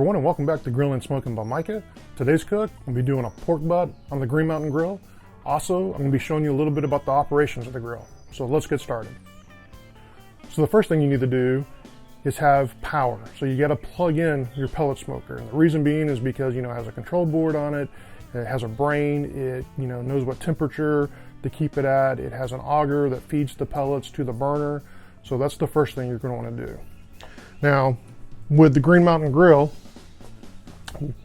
everyone, and welcome back to Grilling and Smoking by Micah. Today's cook, we'll be doing a pork butt on the Green Mountain Grill. Also, I'm going to be showing you a little bit about the operations of the grill. So let's get started. So the first thing you need to do is have power. So you got to plug in your pellet smoker. And the reason being is because, it has a control board on it. It has a brain. It, knows what temperature to keep it at. It has an auger that feeds the pellets to the burner. So that's the first thing you're going to want to do. Now, with the Green Mountain Grill,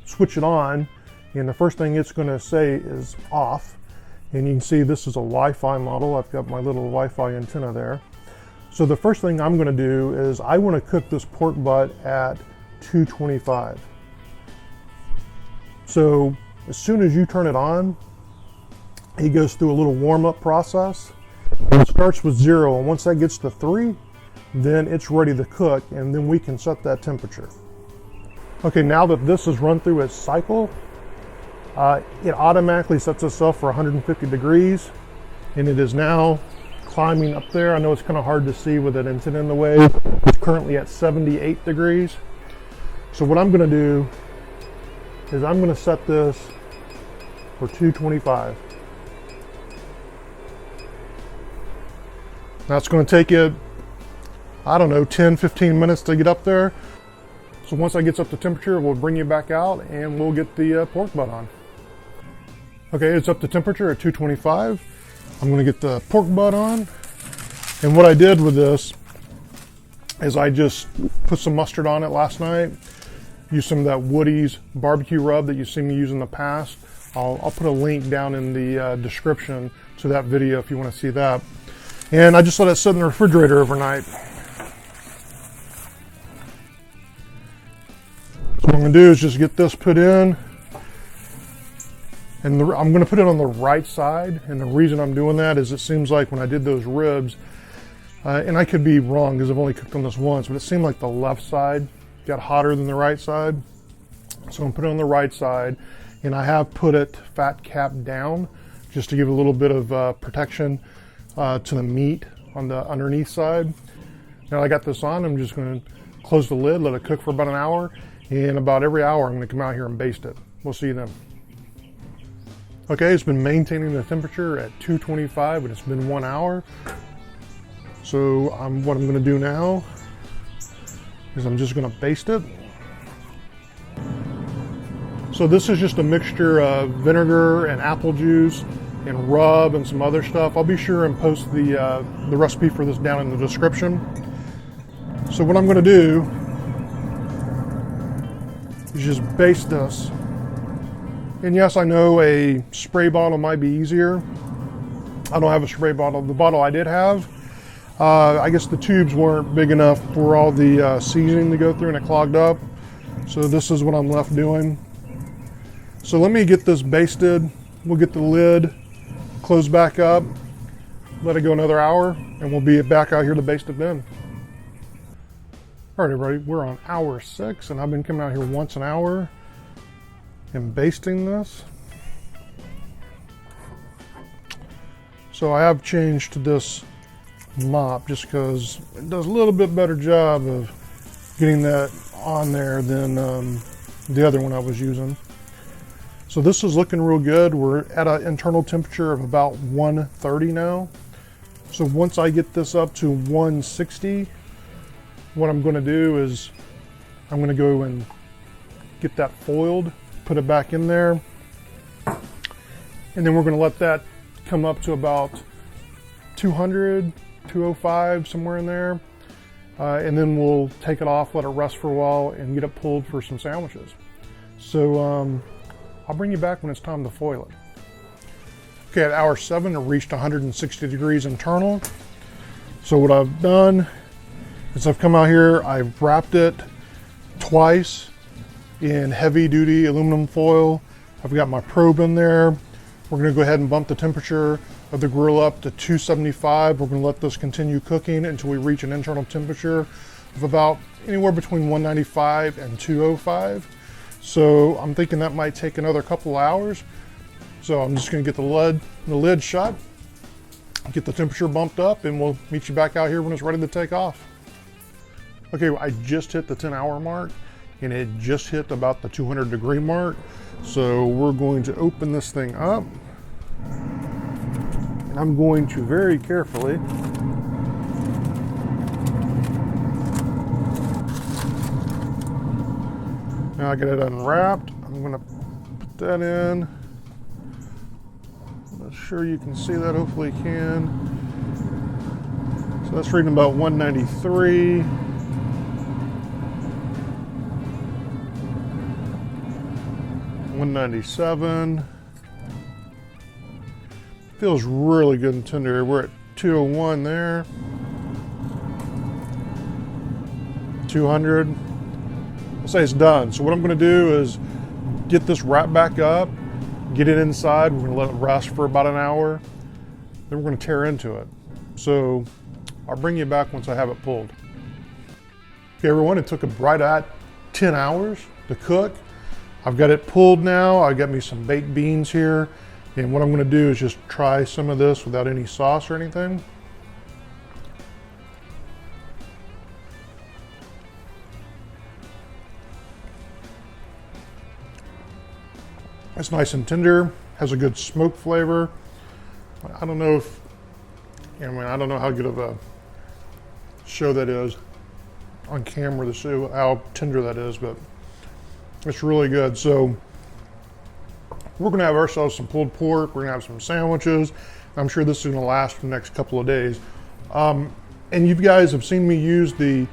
switch it on, and the first thing it's going to say is off. And you can see this is a Wi-Fi model. I've got my little Wi-Fi antenna there. So the first thing I'm going to do is I want to cook this pork butt at 225. So as soon as you turn it on, it goes through a little warm-up process. It starts with 0, and once that gets to 3, then it's ready to cook, and then we can set that temperature. Okay, now that this has run through its cycle, it automatically sets itself for 150 degrees, and it is now climbing up there. I know it's kind of hard to see with that antenna in the way. It's currently at 78 degrees. So what I'm going to do is I'm going to set this for 225. Now it's going to take it, 10-15 minutes to get up there. So once I gets up to temperature, we'll bring you back out and we'll get the pork butt on. Okay, it's up to temperature at 225. I'm going to get the pork butt on. And what I did with this is I just put some mustard on it last night. Used some of that Woody's barbecue rub that you've seen me use in the past. I'll put a link down in the description to that video if you want to see that. And I just let it sit in the refrigerator overnight. So what I'm going to do is just get this put in, and I'm going to put it on the right side. And the reason I'm doing that is it seems like when I did those ribs, and I could be wrong because I've only cooked on this once, but it seemed like the left side got hotter than the right side. So I'm going to put it on the right side, and I have put it fat cap down just to give a little bit of protection to the meat on the underneath side. Now I got this on, I'm just going to close the lid, let it cook for about an hour. And about every hour, I'm going to come out here and baste it. We'll see you then. Okay, it's been maintaining the temperature at 225, and it's been 1 hour. So what I'm going to do now is I'm just going to baste it. So this is just a mixture of vinegar and apple juice and rub and some other stuff. I'll be sure and post the recipe for this down in the description. So what I'm going to do is just baste this. And yes, I know a spray bottle might be easier. I don't have a spray bottle. The bottle I did have, I guess the tubes weren't big enough for all the seasoning to go through and it clogged up. So this is what I'm left doing. So let me get this basted. We'll get the lid closed back up, let it go another hour, and we'll be back out here to baste it then. All right, everybody, we're on hour 6, and I've been coming out here once an hour and basting this. So I have changed to this mop just because it does a little bit better job of getting that on there than the other one I was using. So this is looking real good. We're at an internal temperature of about 130 now. So once I get this up to 160, what I'm going to do is I'm going to go and get that foiled, put it back in there, and then we're going to let that come up to about 200, 205, somewhere in there, and then we'll take it off, let it rest for a while, and get it pulled for some sandwiches. So I'll bring you back when it's time to foil it. Okay, at hour 7, it reached 160 degrees internal. So what I've done is I've come out here, I've wrapped it twice in heavy duty aluminum foil. I've got my probe in there. We're gonna go ahead and bump the temperature of the grill up to 275. We're gonna let this continue cooking until we reach an internal temperature of about anywhere between 195 and 205. So I'm thinking that might take another couple of hours. So I'm just gonna get the lid shut, get the temperature bumped up, and we'll meet you back out here when it's ready to take off. Okay, I just hit the 10-hour mark, and it just hit about the 200-degree mark. So we're going to open this thing up, and I'm going to very carefully now I get it unwrapped. I'm going to put that in. I'm not sure you can see that. Hopefully you can. So that's reading about 193. 197. Feels really good and tender. We're at 201 there. 200. I'll say it's done. So what I'm going to do is get this wrapped back up, get it inside. We're going to let it rest for about an hour. Then we're going to tear into it. So I'll bring you back once I have it pulled. Okay, everyone, it took right at 10 hours to cook. I've got it pulled now. I got me some baked beans here. And what I'm going to do is just try some of this without any sauce or anything. It's nice and tender, has a good smoke flavor. I don't know if, I don't know how good of a show that is on camera to show how tender that is, but it's really good. So we're gonna have ourselves some pulled pork, we're gonna have some sandwiches. I'm sure this is gonna last for the next couple of days. And you guys have seen me use the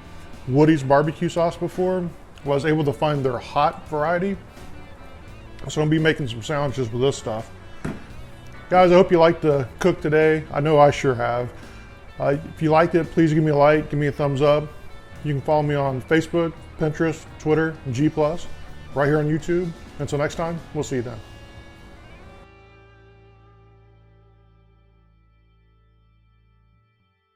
Woody's barbecue sauce before. Well, I was able to find their hot variety. So I'm gonna be making some sandwiches with this stuff. Guys, I hope you liked the cook today. I know I sure have. If you liked it, please give me a like, give me a thumbs up. You can follow me on Facebook, Pinterest, Twitter, and G+, right here on YouTube. Until next time, we'll see you then.